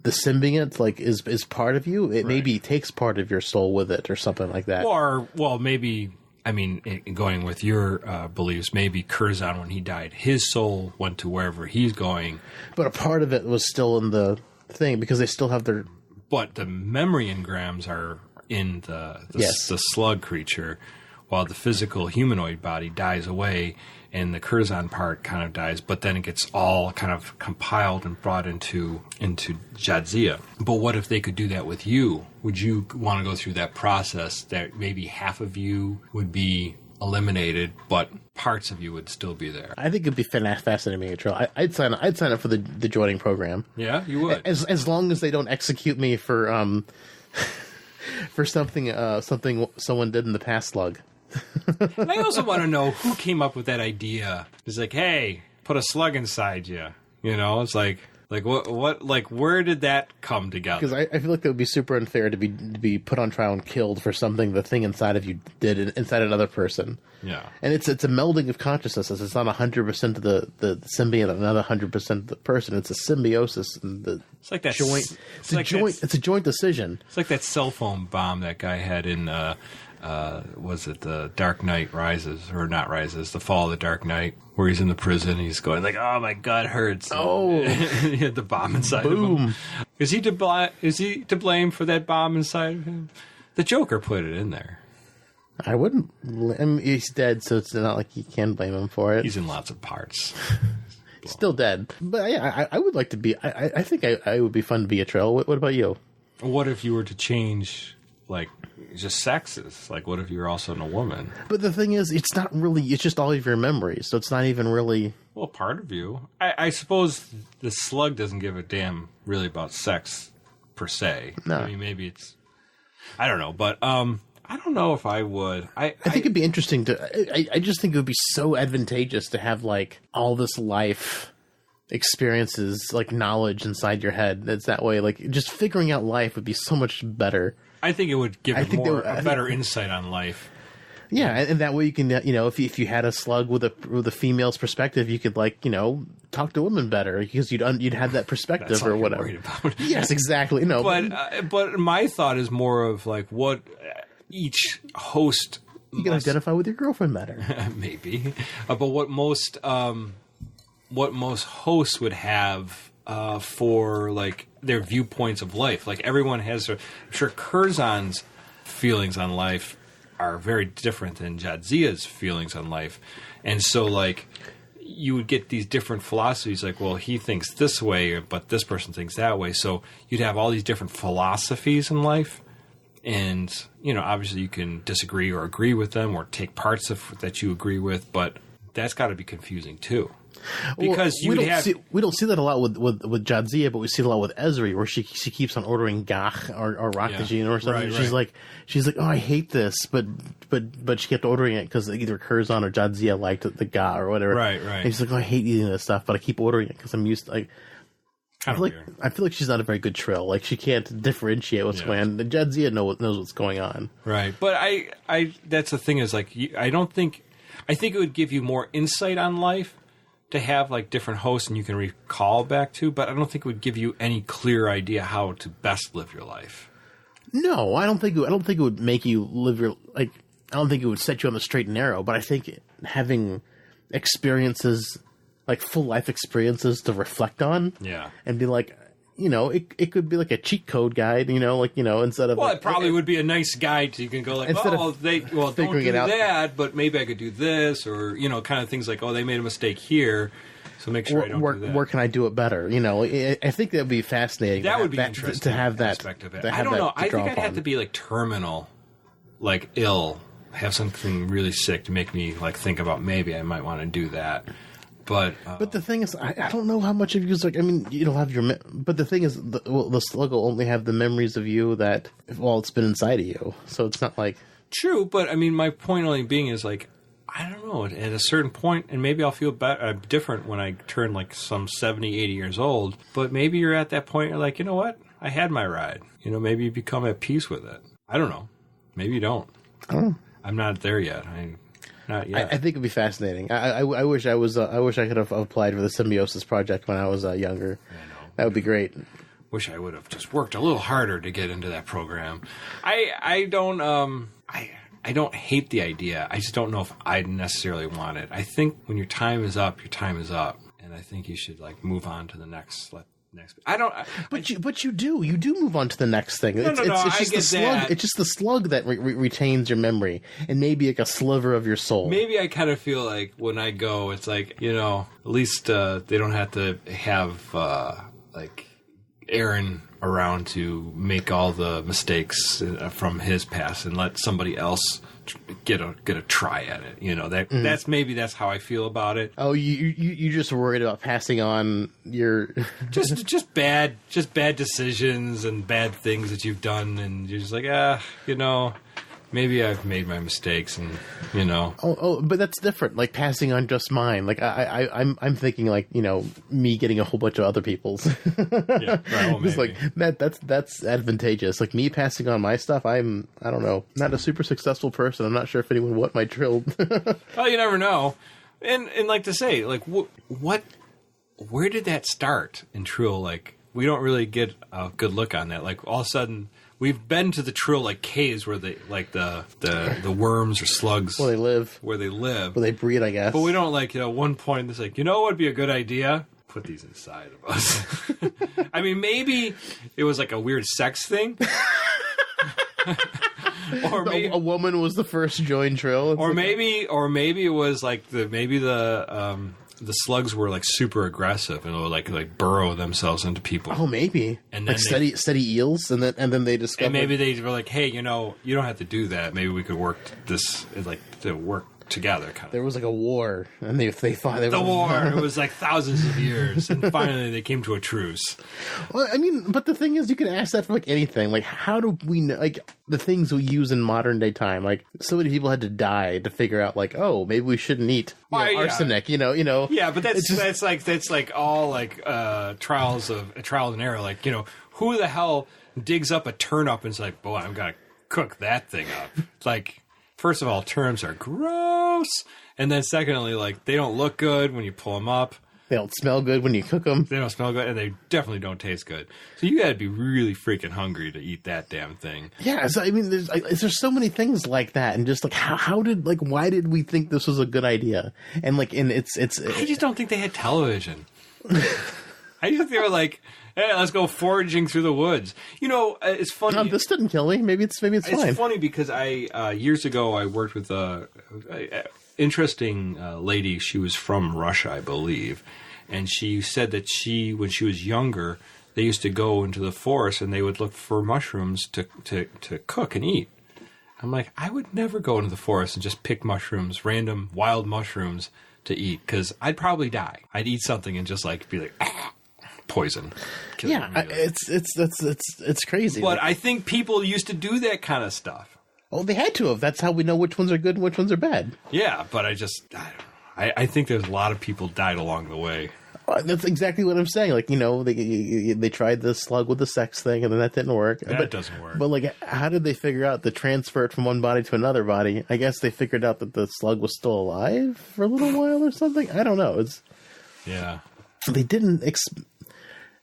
symbiont is part of you, it maybe takes part of your soul with it or something like that. Or maybe. I mean, going with your beliefs, maybe Curzon, when he died, his soul went to wherever he's going. But a part of it was still in the thing, because they still have their... But the memory engrams are in the slug creature, while the physical humanoid body dies away, and the Curzon part kind of dies, but then it gets all kind of compiled and brought into Jadzia. But what if they could do that with you? Would you want to go through that process that maybe half of you would be eliminated, but parts of you would still be there? I think it'd be fascinating. I'd sign up for the joining program. Yeah, you would. As long as they don't execute me for for something someone did in the past, slug. And I also want to know who came up with that idea. It's like, hey, put a slug inside you. It's like what where did that come together? Because I feel like it would be super unfair to be put on trial and killed for something the thing inside of you did inside another person. Yeah, and it's a melding of consciousnesses. It's not 100% of the symbiont and another 100% of the person. It's a symbiosis, and it's like that joint. It's a joint decision. It's like that cell phone bomb that guy had in. Was it The Dark Knight Rises, or not Rises, The Fall of the Dark Knight, where he's in the prison, he's going like, oh my god, hurts. Oh. He had the bomb inside of him. Is he to blame for that bomb inside of him? The Joker put it in there. I wouldn't. He's dead, so it's not like you can blame him for it. He's in lots of parts. Still dead. But yeah, I would like to be. I think I would be fun to be a Trill. What about you? What if you were to change, just sexes? What if you're also a woman? But the thing is, it's not really. It's just all of your memories, so it's not even really. Well, part of you. I suppose the slug doesn't give a damn really about sex per se. No. I mean, maybe it's. I don't know, but I don't know if I would. I think it'd be interesting to. I just think it would be so advantageous to have all this life experiences, knowledge inside your head. That's that way. Just figuring out life would be so much better. I think it would give a better insight on life. Yeah, and that way you can, if you had a slug with a female's perspective, you could talk to women better because you'd have that perspective. That's or whatever. You're worried about. Yes, exactly. No, but my thought is more of what each host. You can identify with your girlfriend better, maybe. But what most hosts would have for their viewpoints of life. Everyone has I'm sure Curzon's feelings on life are very different than Jadzia's feelings on life. And so you would get these different philosophies, he thinks this way, but this person thinks that way. So you'd have all these different philosophies in life. And, obviously you can disagree or agree with them or take parts of that you agree with, but that's got to be confusing too. Because we don't see that a lot with Jadzia, but we see it a lot with Emissary, where she keeps on ordering Gach or Raktajin or something. Right. She's like, oh, I hate this, but she kept ordering it because either Curzon or Jadzia liked the Gach or whatever. Right. And she's like, oh, I hate eating this stuff, but I keep ordering it because I'm used to Kind of weird. I feel like she's not a very good Trill. Like, she can't differentiate what's going on. The Jadzia knows what's going on. Right. But I that's the thing is, like, I think it would give you more insight on life to have, like, different hosts and you can recall back to, but I don't think it would give you any clear idea how to best live your life. No, I don't think it would make you live your, like, I don't think it would set you on the straight and narrow, but I think having experiences, like full life experiences to reflect on, and be like, you know, it could be like a cheat code guide, you know, like, you know, instead of... Well, it probably would be a nice guide so you can go like, don't do that, but maybe I could do this, or, you know, kind of things like, they made a mistake here, so make sure I don't do that. Where can I do it better? You know, I think that would be fascinating. That would be interesting to have that aspect of it. I don't know. I think I'd have to be like terminal, like ill, have something really sick to make me like think about maybe I might want to do that. But the thing is, I don't know how much of you's like. I mean, you'll have your. But the thing is, the slug will only have the memories of you that, well, it's been inside of you. So it's not like true. But I mean, my point only being is like, I don't know. At a certain point, and maybe I'll feel different when I turn like some 70, 80 years old. But maybe you're at that point. You're like, you know what? I had my ride. You know, maybe you become at peace with it. I don't know. Maybe you don't. I don't know. I'm not there yet. Not yet. I think it'd be fascinating. I wish I was. I wish I could have applied for the Symbiosis project when I was younger. I know. That would be great. Wish I would have just worked a little harder to get into that program. I don't hate the idea. I just don't know if I necessarily want it. I think when your time is up, your time is up, and I think you should like move on to the next. But you do move on to the next thing. No, it's just the slug. That. It's just the slug that retains your memory, and maybe like a sliver of your soul. Maybe I kind of feel like when I go, it's like, you know, at least they don't have to have like Aaron around to make all the mistakes from his past and let somebody else get a try at it. You know, that's how I feel about it. Oh, you just worried about passing on your just bad decisions and bad things that you've done, and you're just like, you know, maybe I've made my mistakes, and you know. Oh, but that's different. Like passing on just mine. Like I'm thinking like, you know, me getting a whole bunch of other people's. Yeah, well, it's like that's advantageous. Like me passing on my stuff. I don't know, not a super successful person. I'm not sure if anyone would my Trill. Well, you never know. And like to say, like where did that start in Trill? Like we don't really get a good look on that. Like all of a sudden. We've been to the Trill like caves where they like the worms or slugs where they live, where they breed, I guess. But we don't like, you know, one point it's like, you know what would be a good idea? Put these inside of us. I mean, maybe it was like a weird sex thing. Or maybe a woman was the first joined Trill. Or maybe it was like the slugs were like super aggressive and would like burrow themselves into people. Oh, maybe. And then like steady eels, and then they discovered. And maybe they were like, hey, you know, you don't have to do that. Maybe we could work this to work together. Kind of. There was like a war, and they fought. The war. It was like thousands of years, and finally they came to a truce. Well, I mean, but the thing is, you can ask that for like anything. Like, how do we know? Like the things we use in modern day time. Like, so many people had to die to figure out. Like, oh, maybe we shouldn't eat arsenic. You know. Yeah, but that's like all like trial and error. Like, you know, who the hell digs up a turnip and is like, boy, I'm gonna cook that thing up. Like. First of all, turnips are gross, and then secondly, like they don't look good when you pull them up. They don't smell good when you cook them. They don't smell good, and they definitely don't taste good. So you got to be really freaking hungry to eat that damn thing. Yeah, so I mean, there's so many things like that, and just like why did we think this was a good idea? And like, it's. I just don't think they had television. I just think they were like. Hey, let's go foraging through the woods. You know, it's funny. No, this didn't kill me. Maybe it's fine. It's funny because I years ago I worked with a interesting lady. She was from Russia, I believe, and she said that when she was younger, they used to go into the forest and they would look for mushrooms to cook and eat. I'm like, I would never go into the forest and just pick mushrooms, random wild mushrooms to eat, because I'd probably die. I'd eat something and just like be like. Poison. Yeah, it's crazy. But I think people used to do that kind of stuff. Oh, they had to have. That's how we know which ones are good and which ones are bad. Yeah, but I think there's a lot of people died along the way. That's exactly what I'm saying. Like, they tried the slug with the sex thing, and then that didn't work. That doesn't work. But, like, how did they figure out to transfer it from one body to another body? I guess they figured out that the slug was still alive for a little while or something. I don't know. Yeah. They didn't...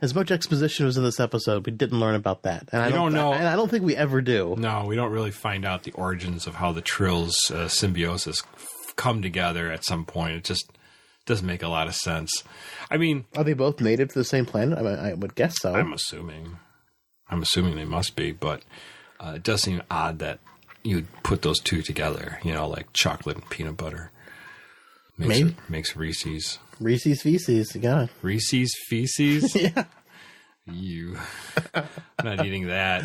As much exposition was in this episode, we didn't learn about that. And I don't know. And I don't think we ever do. No, we don't really find out the origins of how the Trill's symbiosis come together at some point. It just doesn't make a lot of sense. I mean... Are they both native to the same planet? I would guess so. I'm assuming they must be, but it does seem odd that you'd put those two together, like chocolate and peanut butter. Makes Reese's. Reese's Feces, yeah. Reese's Feces? Yeah. I'm not eating that.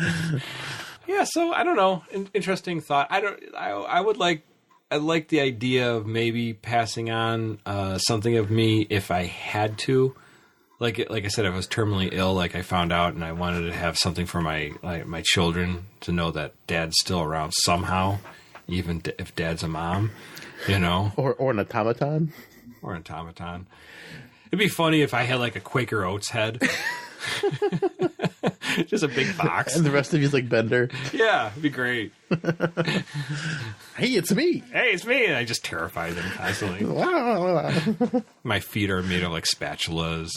Yeah, so I don't know. Interesting thought. I like the idea of maybe passing on something of me if I had to. Like I said, if I was terminally ill, like I found out, and I wanted to have something for my children to know that Dad's still around somehow, even if Dad's a mom, or an automaton. Or an automaton. It'd be funny if I had like a Quaker Oats head. Just a big box. And the rest of you's like Bender. Yeah, it'd be great. Hey, it's me. Hey, it's me. And I just terrify them constantly. My feet are made of like spatulas.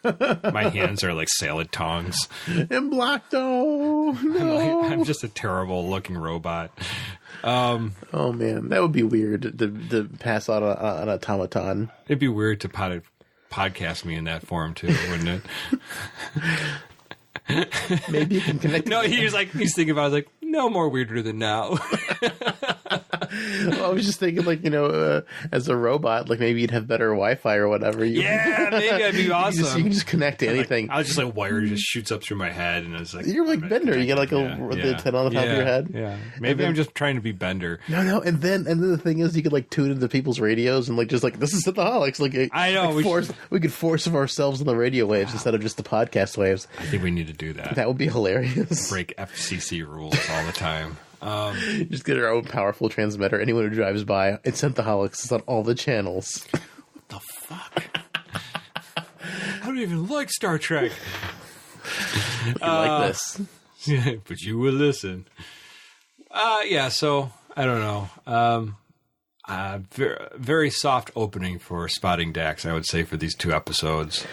My hands are like salad tongs. Imblacto. No. I'm just a terrible looking robot. Oh man, that would be weird to pass on an automaton. It'd be weird to podcast me in that form too, wouldn't it? Maybe you can connect. No, he's thinking about. I was like, no more weirder than now. Well, I was just thinking, like, as a robot, like maybe you'd have better Wi-Fi or whatever. Yeah, maybe that'd be awesome. You can just connect to anything. Like, I was just like, wire just shoots up through my head, and it's like you're like Bender. You get like the antenna on the top of your head. Yeah, maybe I'm just trying to be Bender. No, and then the thing is, you could like tune into people's radios and like just like this is Synthaholics. Like I know we could force ourselves on the radio waves instead of just the podcast waves. I think we need to do that. That would be hilarious. Break FCC rules all the time. Just get our own powerful transmitter. Anyone who drives by, it's Synthaholics. It's on all the channels. What the fuck? I don't even like Star Trek. You like this. But you will listen. Yeah, so, I don't know. Very, very soft opening for Spotting Dax, I would say, for these two episodes.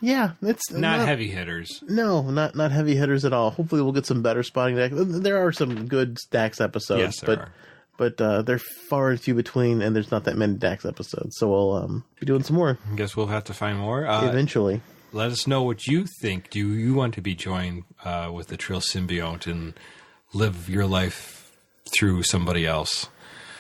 Yeah, it's not heavy hitters. No, not heavy hitters at all. Hopefully, we'll get some better Spotting Dax. There are some good Dax episodes, yes, there are. But they're far and few between, and there's not that many Dax episodes. So we'll be doing some more. I guess we'll have to find more eventually. Let us know what you think. Do you want to be joined with the Trill Symbiont and live your life through somebody else?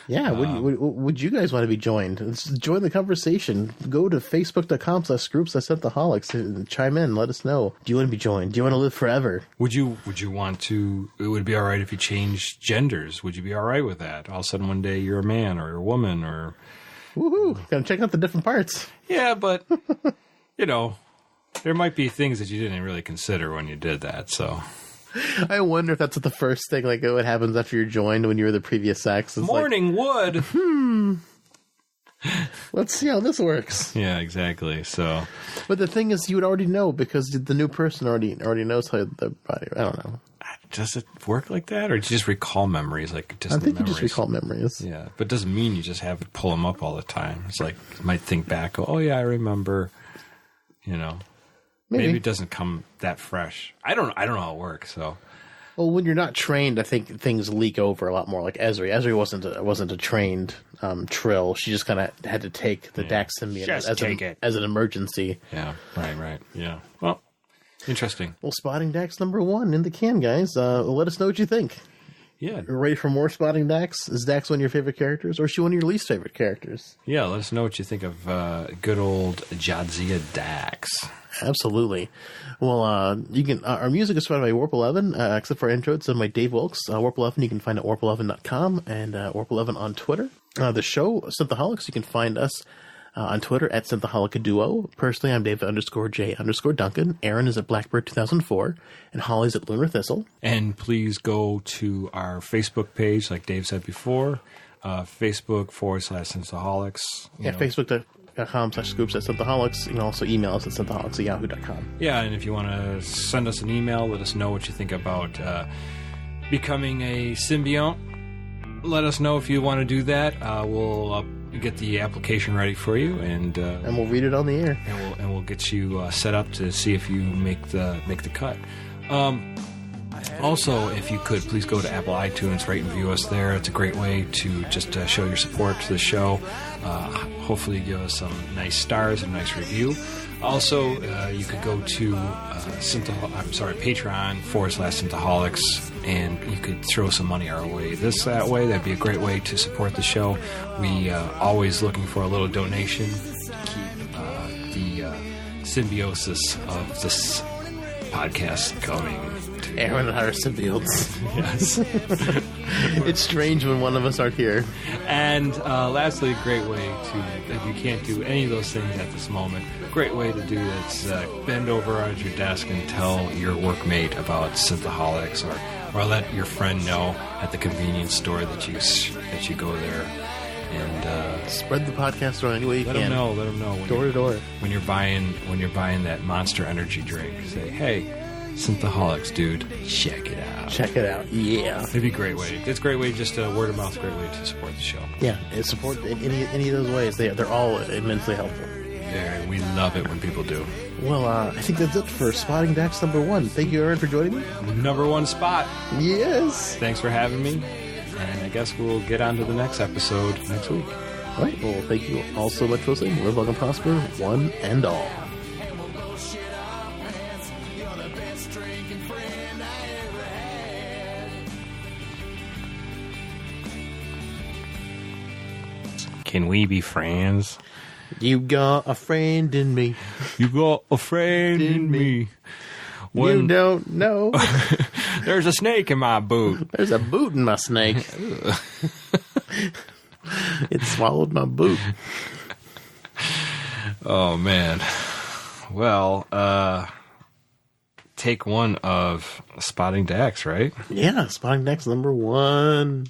Yeah, would you guys want to be joined? Let's join the conversation. Go to facebook.com/groups/Synthaholics and chime in. Let us know. Do you want to be joined? Do you want to live forever? Would you want to? It would be all right if you changed genders. Would you be all right with that? All of a sudden, one day you're a man or a woman or. Woohoo! Gotta check out the different parts. Yeah, but there might be things that you didn't really consider when you did that. So. I wonder if that's the first thing, like what happens after you're joined when you were the previous sex. It's Morning wood. Let's see how this works. Yeah, exactly. So, but the thing is, you would already know because the new person already knows how the body. I don't know. Does it work like that, or do you just recall memories? Like I think you just recall memories. Yeah, but it doesn't mean you just have to pull them up all the time. It's like you might think back. Oh yeah, I remember. Maybe it doesn't come that fresh. I don't know how it works. So, well, when you're not trained, I think things leak over a lot more. Like Esri. Esri wasn't a trained Trill. She just kind of had to take the Dax Symbiont as an emergency. Yeah. Right. Yeah. Well, interesting. Well, Spotting Dax #1 in the can, guys. Let us know what you think. Yeah. You're ready for more Spotting Dax? Is Dax one of your favorite characters, or is she one of your least favorite characters? Yeah. Let us know what you think of good old Jadzia Dax. Absolutely. Well, you can. Our music is provided by Warp 11, except for intro. It's done by Dave Wilkes. Warp 11 you can find at warp11.com and Warp 11 on Twitter. The show Synthaholics, you can find us on Twitter at Synthaholic Duo. Personally, I'm David_J_Duncan. Aaron is at Blackbird 2004, and Holly's at Lunar Thistle. And please go to our Facebook page, like Dave said before. Facebook /Synthaholics. Facebook facebook.com/scoops@Synthaholics. You can also email us at synthaholics@yahoo.com. Yeah, and if you want to send us an email, let us know what you think about becoming a Symbiont. Let us know if you want to do that. We'll get the application ready for you, and we'll read it on the air. And we'll get you set up to see if you make the cut. Also, if you could, please go to Apple iTunes, rate and review us there. It's a great way to just show your support to the show. Hopefully give us some nice stars and a nice review. Also, you could go to Patreon.com/Synthaholics, and you could throw some money our way. That way, that'd be a great way to support the show. We always looking for a little donation to keep the symbiosis of this podcast going. Aaron and I are symbiotes. Yes. It's strange when one of us aren't here. And lastly, great way to, if you can't do any of those things at this moment, great way to do it's bend over at your desk and tell your workmate about Synthaholics, or let your friend know at the convenience store that you go there. And spread the podcast around any way you can. Let them know. Door to door. When you're buying that Monster Energy drink, say, hey, Synthaholics, dude, check it out. Check it out, yeah. It'd be a great way. It's a great way, just word of mouth, great way to support the show. Yeah, and support in any of those ways. They're all immensely helpful. Yeah, we love it when people do. Well, I think that's it for Spotting Dax number 1. Thank you, Aaron, for joining me. Number 1 spot. Yes. Thanks for having me. And I guess we'll get on to the next episode next week. All right. Well, thank you all so much for listening. Live long and prosper, one and all. Can we be friends? You got a friend in me. You got a friend in me. You don't know. There's a snake in my boot. There's a boot in my snake. It swallowed my boot. Oh, man. Well, take 1 of Spotting Dax, right? Yeah, Spotting Dax number 1.